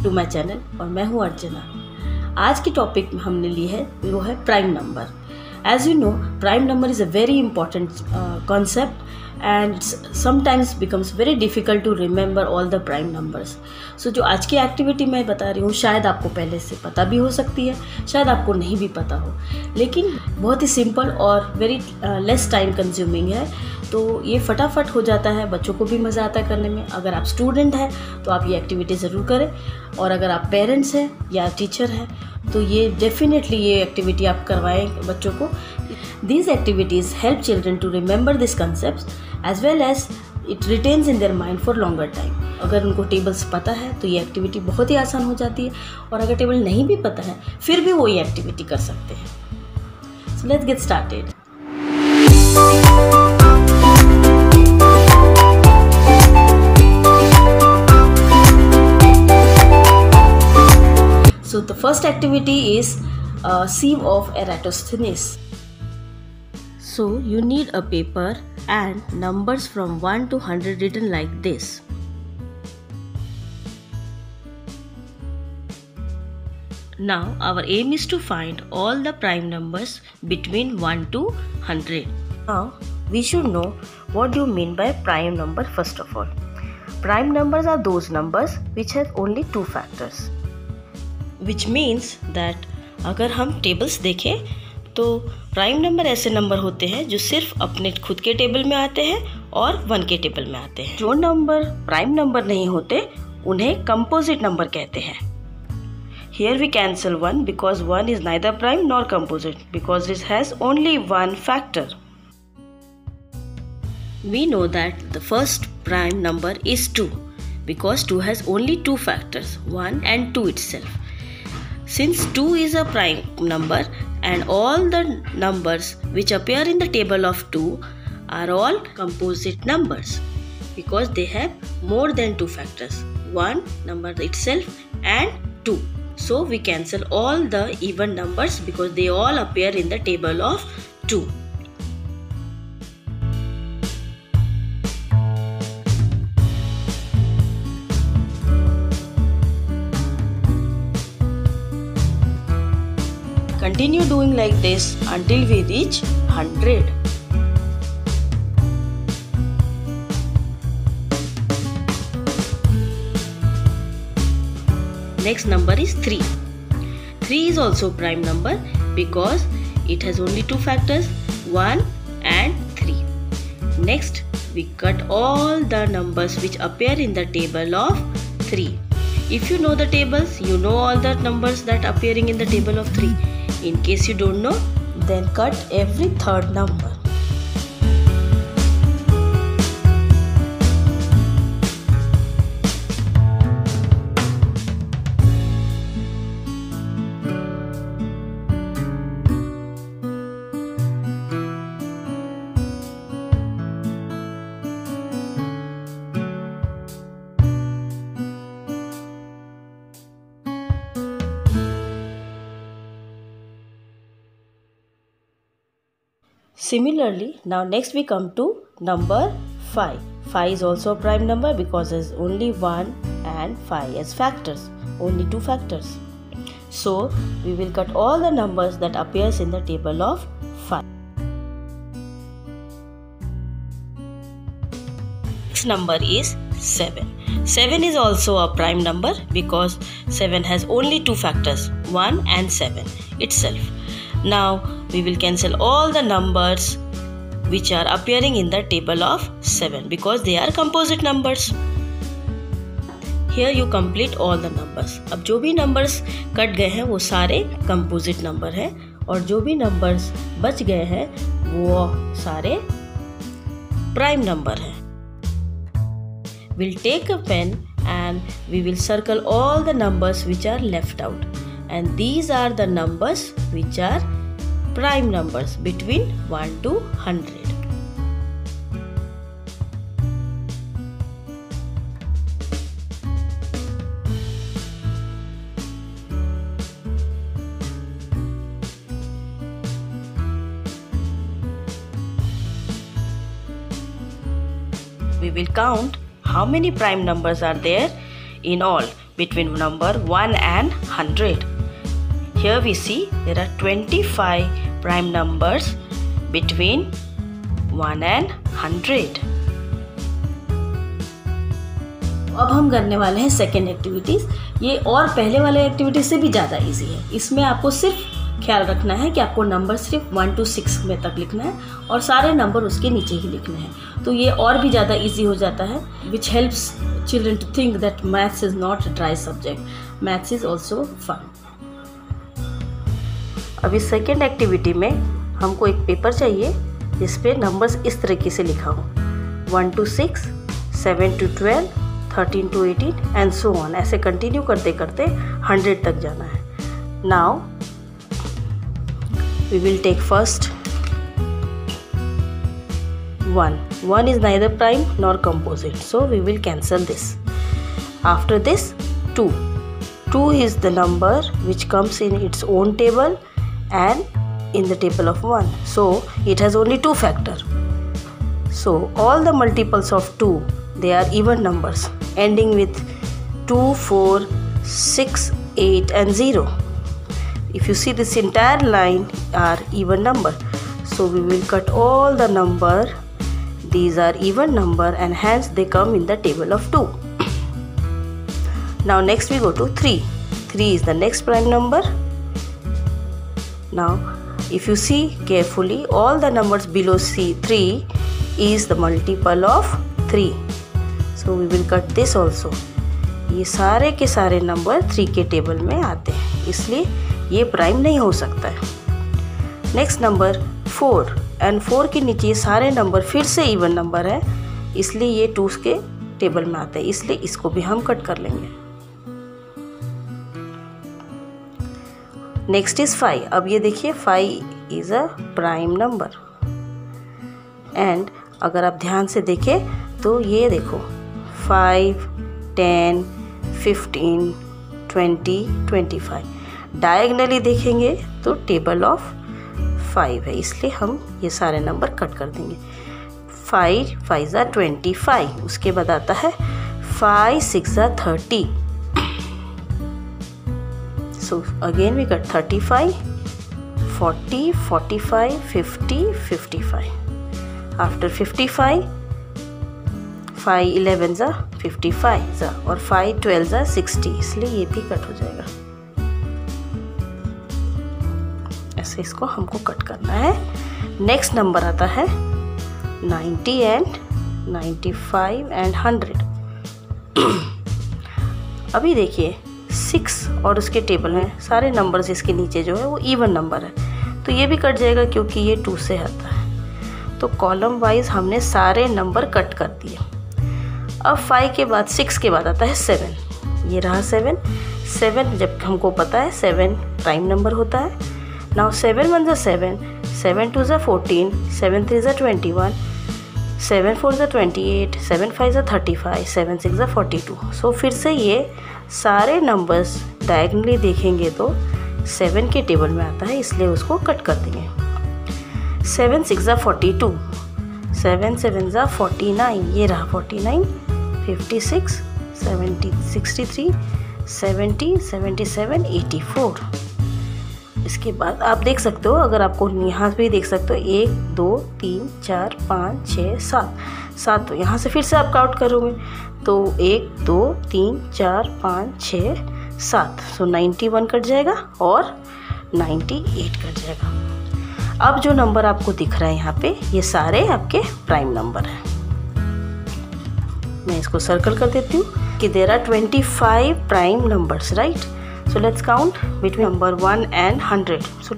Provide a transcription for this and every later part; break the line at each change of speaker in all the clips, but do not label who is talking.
To my channel और मैं हूँ अर्चना। आज की टॉपिक हमने ली है वो है prime number. As you know, prime number is a very important concept and sometimes becomes very difficult to remember all the prime numbers. So जो आज की एक्टिविटी मैं बता रही हूँ शायद आपको पहले से पता भी हो सकती है, शायद आपको नहीं भी पता हो, लेकिन बहुत ही सिंपल और वेरी लेस टाइम कंज्यूमिंग है। तो ये फटाफट हो जाता है, बच्चों को भी मज़ा आता है करने में। अगर आप स्टूडेंट हैं तो आप ये एक्टिविटी ज़रूर करें, और अगर आप पेरेंट्स हैं या टीचर हैं तो ये डेफिनेटली ये एक्टिविटी आप करवाएं बच्चों को। These activities help children to remember these concepts as well as it retains in their mind for longer time. अगर उनको टेबल्स पता है तो ये एक्टिविटी बहुत ही आसान हो जाती है, और अगर टेबल नहीं भी पता है फिर भी वो ये एक्टिविटी कर सकते हैं। So let's get started. So the first activity is sieve of Eratosthenes. So you need a paper and numbers from 1 to 100 written like this. Now our aim is to find all the prime numbers between 1 to 100. Now we should know what do you mean by prime number first of all. Prime numbers are those numbers which have only two factors. Which means that अगर हम tables देखें तो prime number ऐसे number होते हैं जो सिर्फ अपने खुद के टेबल में आते हैं और 1 के टेबल में आते हैं। जो नंबर प्राइम नंबर नहीं होते उन्हें कंपोजिट नंबर कहते हैं। Here we cancel 1 because 1 is neither prime nor composite because it has only one factor. We know that the first prime number is 2 because 2 has only two factors, 1 and 2 itself. Since 2 is a prime number and all the numbers which appear in the table of 2 are all composite numbers because they have more than two factors, 1 number itself and 2. So we cancel all the even numbers because they all appear in the table of 2. Continue doing like this until we reach 100. Next number is 3. 3 is also prime number because it has only two factors, 1 and 3. Next, we cut all the numbers which appear in the table of 3. If you know the tables, you know all the numbers that appearing in the table of 3. In case you don't know, then cut every third number. Similarly, now next we come to number 5. 5 is also a prime number because there is only 1 and 5 as factors, only two factors. So we will cut all the numbers that appears in the table of 5. Next number is 7. 7 is also a prime number because 7 has only two factors, 1 and 7 itself. Now we will cancel all the numbers which are appearing in the table of 7 because they are composite numbers. Here you complete all the numbers. अब जो भी numbers cut गए हैं वो सारे composite number हैं, और जो भी numbers बच गए हैं वो सारे prime number हैं. We'll take a pen and we will circle all the numbers which are left out. And these are the numbers which are prime numbers between 1 to 100. We will count how many prime numbers are there in all. between number 1 and 100. Here we see there are 25 prime numbers between 1 and 100. अब हम करने वाले हैं second activities. ये और पहले वाले activities से भी ज़्यादा इजी है। इसमें आपको सिर्फ ख्याल रखना है कि आपको नंबर सिर्फ 1 to 6 में तक लिखना है और सारे नंबर उसके नीचे ही लिखने हैं। तो ये और भी ज़्यादा इजी हो जाता है, which helps children to think that maths is not a dry subject, maths is also fun. अभी सेकेंड एक्टिविटी में हमको एक पेपर चाहिए जिस पे नंबर्स इस तरीके से लिखा हो, 1 to 6, 7 to 12, 13 to 18 and so on. ऐसे कंटिन्यू करते करते 100 तक जाना है। Now we will take first 1. 1 is neither prime nor composite, so we will cancel this. After this 2. 2 is the number which comes in its own table and in the table of 1, so it has only 2 factors. So all the multiples of 2, they are even numbers ending with 2, 4, 6, 8 and 0. If you see, this entire line are even number, so we will cut all the number. These are even number and hence they come in the table of 2. Now next we go to 3. 3 is the next prime number. Now if you see carefully, all the numbers below 3 is the multiple of 3, so we will cut this also. ये सारे के सारे number 3 के table में आते हैं, इसलिए ये प्राइम नहीं हो सकता है। नेक्स्ट नंबर 4 एंड 4 के नीचे ये सारे नंबर फिर से इवन नंबर है, इसलिए ये 2 के टेबल में आते हैं, इसलिए इसको भी हम कट कर लेंगे। Next is 5। अब ये देखिए 5 is a prime number and अगर आप ध्यान से देखें तो ये देखो 5, 10, 15, 20, 25 डायगनली देखेंगे तो टेबल ऑफ 5 है, इसलिए हम ये सारे नंबर कट कर देंगे। 5 5 ज़ा 25, उसके बाद आता है 5 6 ज़ा 30, so again we cut 35, 40, 45, 50, 55। After 55 5 11 ज़ा 55 ज़ा और 5 12 ज़ा 60, इसलिए ये भी कट हो जाएगा। ऐसे इसको हमको कट करना है। नेक्स्ट नंबर आता है 90 एंड 95 एंड 100। अभी देखिए 6 और उसके टेबल में सारे नंबर्स इसके नीचे जो है वो इवन नंबर है, तो ये भी कट जाएगा क्योंकि ये 2 से आता है। तो कॉलम वाइज हमने सारे नंबर कट कर दिए। अब 5 के बाद 6 के बाद आता है 7। ये रहा 7। 7 जब हमको पता है 7 प्राइम नंबर होता है। Now 7 1 ज़ा 7, 7 2 ज़ा 14, 7 3 ज़ा 21, 7 4 ज़ा 28, 7 5 ज़ा 35, 7 6 ज़ा 42। सो फिर से ये सारे नंबर्स डायगनली देखेंगे तो 7 के टेबल में आता है, इसलिए उसको कट कर देंगे। 7 6 ज़ा 42, 7 7 ज़ा 49, ये रहा 49, 56, 70, 63, 70, 77, 84। इसके बाद आप देख सकते हो, अगर आपको यहाँ पे देख सकते हो 1 2 3 4 5 6 7, तो यहाँ से फिर से आप काउंट करोगे तो 1 2 3 4 5 6 7, सो 91 कट जाएगा और 98 कट जाएगा। अब जो नंबर आपको दिख रहा है यहाँ पे, ये सारे आपके प्राइम नंबर हैं। मैं इसको सर्कल कर देती हूँ कि there are 25 prime numbers, right? So let's count between number 1 and 100. So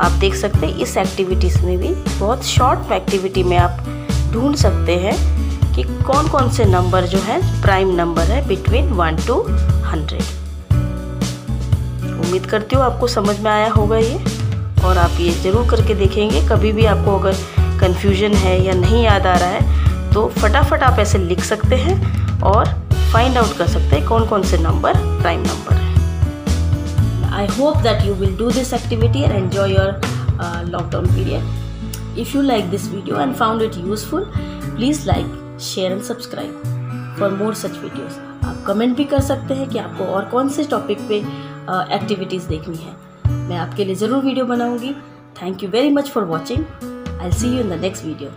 आप देख सकते हैं इस एक्टिविटीज़ में भी बहुत शॉर्ट एक्टिविटी में आप ढूंढ सकते हैं कि कौन कौन से नंबर जो है प्राइम नंबर है बिटवीन 1 to 100। उम्मीद करती हूँ आपको समझ में आया होगा ये, और आप ये ज़रूर करके देखेंगे। कभी भी आपको अगर कन्फ्यूजन है या नहीं याद आ रहा है तो फटाफट आप ऐसे लिख सकते हैं और फाइंड आउट कर सकते हैं कौन कौन से नंबर प्राइम नंबर है। I hope that you will do this activity and enjoy your lockdown period. If you like this video and found it useful, please like, share and subscribe for more such videos. आप comment भी कर सकते हैं कि आपको और कौन से टॉपिक पे एक्टिविटीज़ देखनी है। मैं आपके लिए ज़रूर वीडियो बनाऊंगी। Thank you very much for watching. I'll see you in the next video.